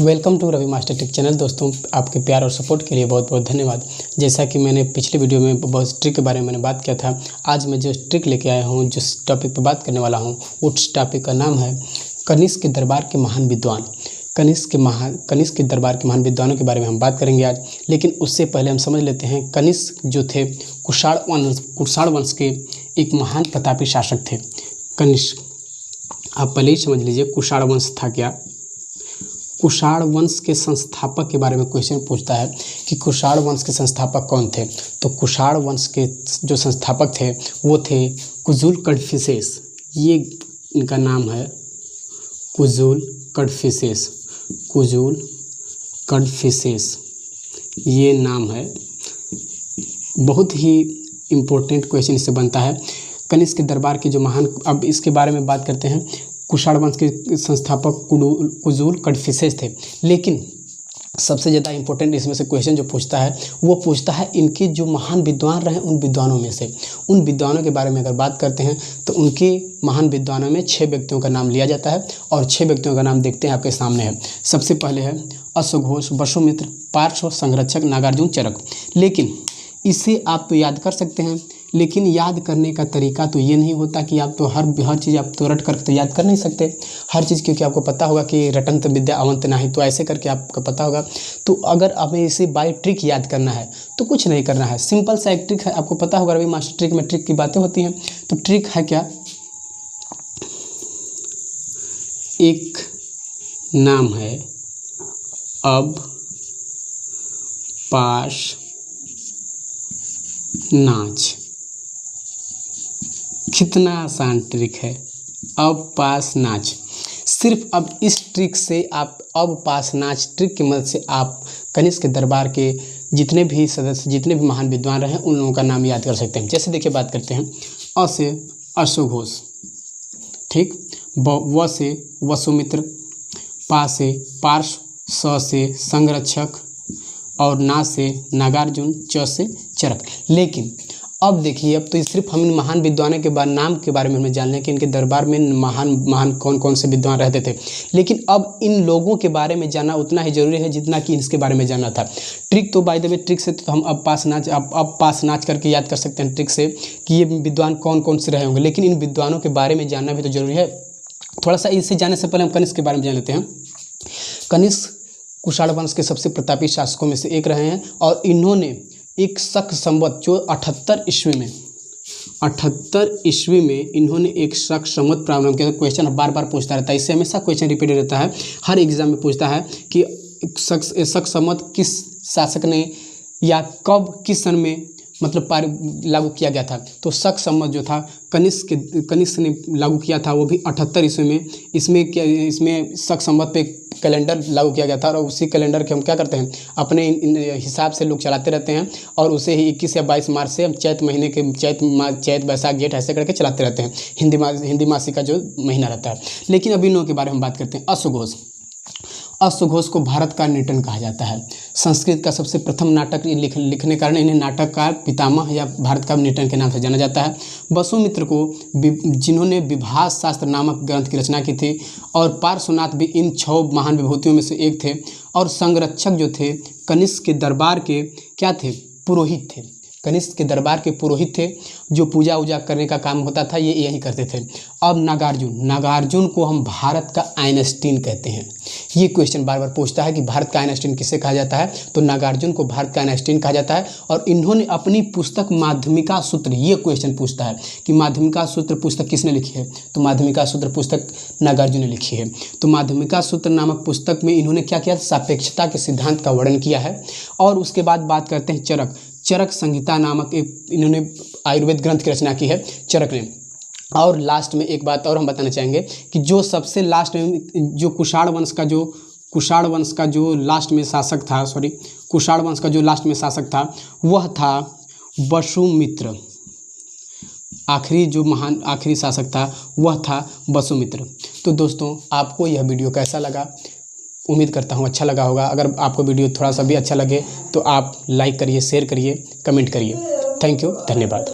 Welcome to Ravi master tech channel. दोस्तों, आपके प्यार और सपोर्ट के लिए बहुत बहुत धन्यवाद। जैसा कि मैंने पिछले वीडियो में बहुत ट्रिक के बारे में मैंने बात किया था, आज मैं जो ट्रिक लेके आया हूँ, जिस टॉपिक पर बात करने वाला हूँ, उस टॉपिक का नाम है कनिष्क के दरबार के महान विद्वान। कनिष्क के दरबार के महान विद्वानों के बारे में हम बात करेंगे आज। लेकिन उससे पहले हम समझ लेते हैं, कनिष्क जो थे कुषाण वंश के एक महान प्रतापी शासक थे। कनिष्क, आप पहले ही समझ लीजिए कुषाण वंश था क्या। कुषाण वंश के संस्थापक के बारे में क्वेश्चन पूछता है कि कुषाण वंश के संस्थापक कौन थे। तो कुषाण वंश के जो संस्थापक थे वो थे कुजुल कड़फिसेस। ये इनका नाम है कुजुल कड़फिसेस। कुजुल कड़फिसेस ये नाम है। बहुत ही इम्पोर्टेंट क्वेश्चन इससे बनता है। कनिष्क के दरबार के जो महान, अब इसके बारे में बात करते हैं। कुषाण वंश के संस्थापक कुजुल कड़फिसेस थे। लेकिन सबसे ज़्यादा इम्पोर्टेंट इसमें से क्वेश्चन जो पूछता है वो पूछता है इनके जो महान विद्वान रहे उन विद्वानों में से। उन विद्वानों के बारे में अगर बात करते हैं तो उनके महान विद्वानों में 6 व्यक्तियों का नाम लिया जाता है और 6 व्यक्तियों का नाम देखते हैं, आपके सामने है। सबसे पहले है अश्वघोष, वसुमित्र, पार्श्व, संरक्षक, नागार्जुन, चरक। लेकिन इसे आप तो याद कर सकते हैं, लेकिन याद करने का तरीका तो ये नहीं होता कि आप तो हर चीज़ आप तो रट कर तो याद कर नहीं सकते हर चीज़, क्योंकि आपको पता होगा कि रटंत विद्या अवंत नाही। तो ऐसे करके आपको पता होगा। तो अगर हमें इसे बाय ट्रिक याद करना है तो कुछ नहीं करना है, सिंपल सा एक ट्रिक है। आपको पता होगा रवि मास्टर ट्रिक में ट्रिक की बातें होती हैं। तो ट्रिक है क्या, एक नाम है अब पास नाच। कितना आसान ट्रिक है, अब पास नाच। सिर्फ अब इस ट्रिक से आप अब पास नाच ट्रिक की मदद से आप कनिष्क के दरबार के जितने भी सदस्य, जितने भी महान विद्वान रहे उन लोगों का नाम याद कर सकते हैं। जैसे देखिए, बात करते हैं अ से अश्वघोष, ठीक, व से वसुमित्र, पा से पार्श्व, स से संरक्षक और ना से नागार्जुन, च से चरक। लेकिन अब देखिए, अब तो सिर्फ हम इन महान विद्वानों के नाम के बारे में हमें जानना है कि इनके दरबार में महान कौन कौन से विद्वान रहते थे। लेकिन अब इन लोगों के बारे में जानना उतना ही जरूरी है जितना कि इसके बारे में जानना था। ट्रिक तो बाय द वे, ट्रिक से तो हम अब पास नाच करके याद कर सकते हैं ट्रिक से कि ये विद्वान कौन कौन से रहे होंगे। लेकिन इन विद्वानों के बारे में जानना भी तो जरूरी है। थोड़ा सा इसे जानने से पहले हम कनिष्क के बारे में जान लेते हैं। कनिष्क कुषाण वंश के सबसे प्रतापी शासकों में से एक रहे हैं और इन्होंने एक शक संवत जो 78 ईस्वी में इन्होंने एक शक संवत प्रारंभ किया। क्वेश्चन बार बार पूछता रहता है, इससे हमेशा क्वेश्चन रिपीट रहता है। हर एग्जाम में पूछता है कि शक संवत किस शासक ने या कब किस सन में मतलब लागू किया गया था। तो शक संवत जो था कनिष्क ने लागू किया था, वो भी 78 ईस्वी में। इसमें शक संवत पे कैलेंडर लागू किया गया था और उसी कैलेंडर के हम क्या करते हैं, अपने हिसाब से लोग चलाते रहते हैं और उसे ही 21 या 22 मार्च से चैत महीने के चैत बैसाख जेठ ऐसे करके चलाते रहते हैं। हिंदी मासी का जो महीना रहता है। लेकिन अभी इन लोगों के बारे में बात करते हैं। अश्वघोष को भारत का न्यूटन कहा जाता है। संस्कृत का सबसे प्रथम नाटक लिखने कारण इन्हें नाटककार पितामह या भारत का न्यूटन के नाम से जाना जाता है। वसुमित्र को जिन्होंने विभाष शास्त्र नामक ग्रंथ की रचना की थी और पार्श्वनाथ भी इन 6 महान विभूतियों में से एक थे। और संरक्षक जो थे कनिष्क के दरबार के क्या थे, पुरोहित थे। कनिष्क के दरबार के पुरोहित थे जो पूजा वूजा करने का काम होता था, ये यही करते थे। अब नागार्जुन को हम भारत का आइंस्टीन कहते हैं। ये क्वेश्चन बार बार पूछता है कि भारत का आइंस्टीन किसे कहा जाता है। तो नागार्जुन को भारत का आइंस्टीन कहा जाता है। और इन्होंने अपनी पुस्तक माध्यमिका सूत्र, ये क्वेश्चन पूछता है कि माध्यमिका सूत्र पुस्तक किसने लिखी है। तो माध्यमिका सूत्र पुस्तक नागार्जुन ने लिखी है। तो माध्यमिका सूत्र नामक पुस्तक में इन्होंने क्या किया, सापेक्षता के सिद्धांत का वर्णन किया है। और उसके बाद बात करते हैं चरक संहिता नामक एक इन्होंने आयुर्वेद ग्रंथ की रचना की है चरक ने। और लास्ट में एक बात और हम बताना चाहेंगे कि जो सबसे लास्ट में जो कुषाण वंश का जो लास्ट में शासक था, कुषाण वंश का जो लास्ट में शासक था वह था वसुमित्र। आखिरी शासक था वह था वसुमित्र। तो दोस्तों, आपको यह वीडियो कैसा लगा? उम्मीद करता हूँ अच्छा लगा होगा। अगर आपको वीडियो थोड़ा सा भी अच्छा लगे तो आप लाइक करिए, शेयर करिए, कमेंट करिए। थैंक यू, धन्यवाद।